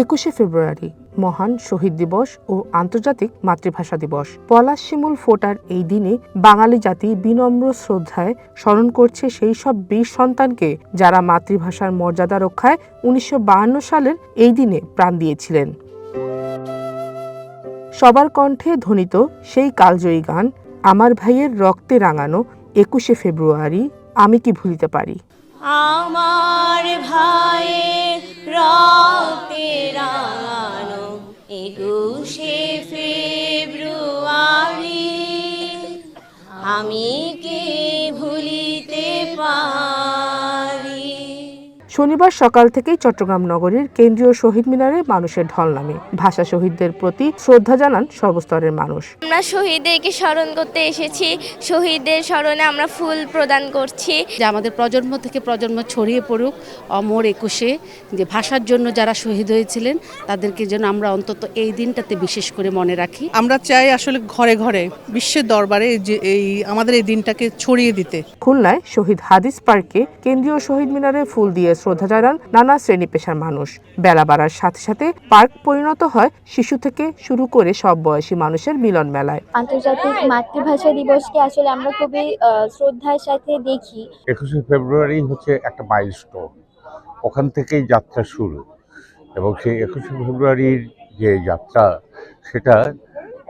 21শে ফেব্রুয়ারি মহান শহীদ দিবস ও আন্তর্জাতিক মাতৃভাষা দিবস। পলাশ শিমুল ফোটার এই দিনে বাঙালি জাতি বিনম্র শ্রদ্ধায় স্মরণ করছে সেই সব বীর সন্তানকে যারা মাতৃভাষার মর্যাদা রক্ষায় 1952 সালের এই দিনে প্রাণ দিয়েছিলেন। সবার কণ্ঠে ধ্বনিত সেই কালজয়ী গান আমার ভাইয়ের রক্তে রাঙানো 21শে ফেব্রুয়ারি আমি কি ভুলিতে পারি। আমার ভাইয়ের রক্তে রাঙানো 21শে ফেব্রুয়ারি আমি কি ভুলিতে পারি। শনিবার সকাল থেকেই চট্টগ্রাম নগরীর কেন্দ্রীয় শহীদ মিনারে মানুষের ঢল নামে। ভাষা শহীদদের প্রতি শ্রদ্ধা জানান সর্বস্তরের মানুষ। আমরা শহীদদেরকে স্মরণ করতে এসেছি, শহীদদের স্মরণে আমরা ফুল প্রদান করছি। যে আমাদের প্রজন্ম থেকে প্রজন্ম ছড়িয়ে পড়ুক অমর 21শে, যে ভাষার জন্য যারা শহীদ হয়েছিলেন তাদেরকে যেন আমরা অন্তত এই দিনটাতে বিশেষ করে মনে রাখি। আমরা চাই আসলে ঘরে ঘরে বিশ্বের দরবারে যে আমাদের এই দিনটাকে ছড়িয়ে দিতে। খুলনায় শহীদ হাদিস পার্কে কেন্দ্রীয় শহীদ মিনারে ফুল দিয়ে শ্রদ্ধা জানান নানা শ্রেণী পেশার মানুষ। বেলা বাড়ার সাথে সাথে পার্ক পরিণত হয় শিশু থেকে শুরু করে সব বয়সী মানুষের মিলন মেলায়। আন্তর্জাতিক মাতৃভাষা দিবসকে আসলে আমরা খুবই শ্রদ্ধার সাথে দেখি। 21শে ফেব্রুয়ারি হচ্ছে একটা মাইলস্টোন, ওখান থেকেই যাত্রা শুরু, এবং সেই 21শে ফেব্রুয়ারির যে যাত্রা সেটা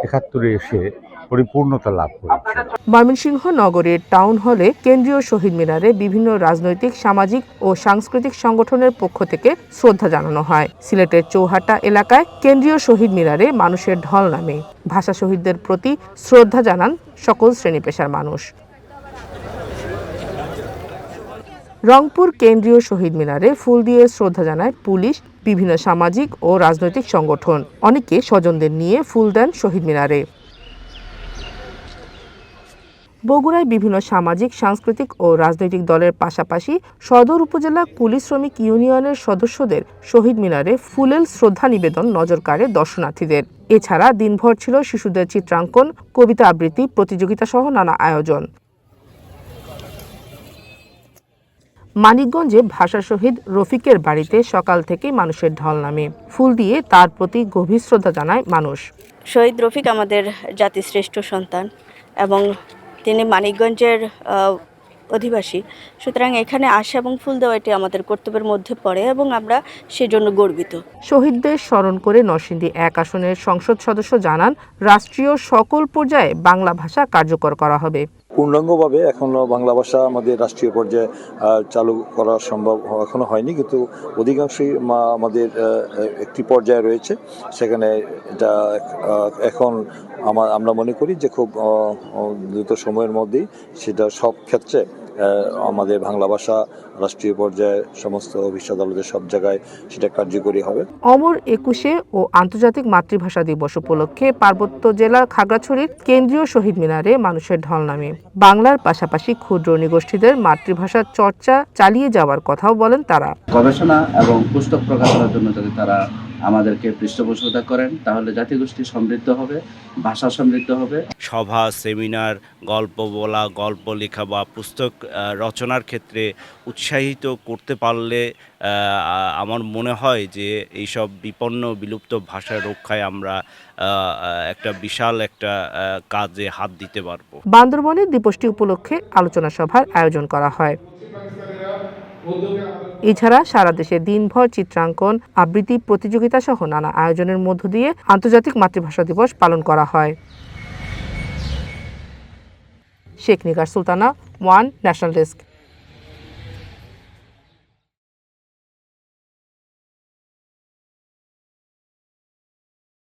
71-এ এসে পরিপূর্ণতা লাভ করেছে। ময়মনসিংহ নগরের টাউন হলে কেন্দ্রীয় শহীদ মিনারে বিভিন্ন রাজনৈতিক, সামাজিক ও সাংস্কৃতিক সংগঠনের পক্ষ থেকে শ্রদ্ধা জানানো হয়। সিলেটের চৌহাটা এলাকায় কেন্দ্রীয় শহীদ মিনারে মানুষের ঢল নামে। ভাষা শহীদদের প্রতি শ্রদ্ধা জানান সকল শ্রেণী পেশার মানুষ। রংপুর কেন্দ্রীয় শহীদ মিনারে ফুল দিয়ে শ্রদ্ধা জানায় পুলিশ, বিভিন্ন সামাজিক ও রাজনৈতিক সংগঠন। অনেকে স্বজনদের নিয়ে ফুল দেন শহীদ মিনারে। বগুড়ায় বিভিন্ন সামাজিক, সাংস্কৃতিক ও রাজনৈতিক দলের পাশাপাশি সদর উপজেলা কুলি শ্রমিক ইউনিয়নের সদস্যদের শহীদ মিনারে ফুলেল শ্রদ্ধা নিবেদন নজর কাড়ে দর্শনার্থীদের। এছাড়া দিনভর ছিল শিশুদের চিত্রাঙ্কন, কবিতা আবৃত্তি প্রতিযোগিতা সহ নানা আয়োজন। মানিকগঞ্জে ভাষা শহীদ রফিকের বাড়িতে সকাল থেকেই মানুষের ঢল নামে। ফুল দিয়ে তার প্রতি গভীর শ্রদ্ধা জানায় মানুষ। শহীদ রফিক আমাদের জাতির শ্রেষ্ঠ সন্তান এবং তিনি মানিকগঞ্জের অধিবাসী, সুতরাং এখানে আসা এবং ফুল দেওয়া এটি আমাদের কর্তব্যের মধ্যে পড়ে এবং আমরা সেজন্য গর্বিত। শহীদদের স্মরণ করে নরসিংদী 1 আসনের সংসদ সদস্য জানান রাষ্ট্রীয় সকল পর্যায়ে বাংলা ভাষা কার্যকর করা হবে। পূর্ণাঙ্গভাবে এখনো বাংলা ভাষা আমাদের রাষ্ট্রীয় পর্যায়ে চালু করা সম্ভব এখনো হয়নি, কিন্তু অধিকাংশই আমাদের একটি পর্যায়ে রয়েছে। সেখানে এটা এখন আমরা মনে করি যে খুব দ্রুত সময়ের মধ্যেই সেটা সব ক্ষেত্রে আমাদের বাংলা ভাষা রাষ্ট্রীয় পর্যায়ে সমস্ত অফিস আদালতের সব জায়গায় সেটা কার্যকরী হবে। অমর 21শে ও আন্তর্জাতিক মাতৃভাষা দিবস উপলক্ষে পার্বত্য জেলা খাগড়াছড়ির কেন্দ্রীয় শহীদ মিনারে মানুষের ঢল নামে। বাংলার পাশাপাশি ক্ষুদ্র নৃগোষ্ঠীদের মাতৃভাষার চর্চা চালিয়ে যাওয়ার কথাও বলেন তারা। গবেষণা এবং পুস্তক প্রকাশনার জন্য যদি তারা আমাদেরকে পৃষ্ঠপোষকতা করেন তাহলে জাতিগোষ্ঠী সমৃদ্ধ হবে, ভাষা সমৃদ্ধ হবে। সভা, সেমিনার, গল্প বলা, গল্প লেখা বা পুস্তক রচনার ক্ষেত্রে উৎসাহিত করতে পারলে আমার মনে হয় যে এইসব বিপন্ন বিলুপ্ত ভাষা রক্ষায় আমরা একটা বিশাল একটা কাজে হাত দিতে পারবো। বান্দরবনে দিবসটি উপলক্ষে আলোচনা সভার আয়োজন করা হয়। এছাড়া সারা দেশে দিনভর চিত্রাঙ্কন, আবৃত্তি প্রতিযোগিতা সহ নানা আয়োজনের মধ্য দিয়ে আন্তর্জাতিক মাতৃভাষা দিবস পালন করা হয়। Sheikh Nigar Sultana, one national desk.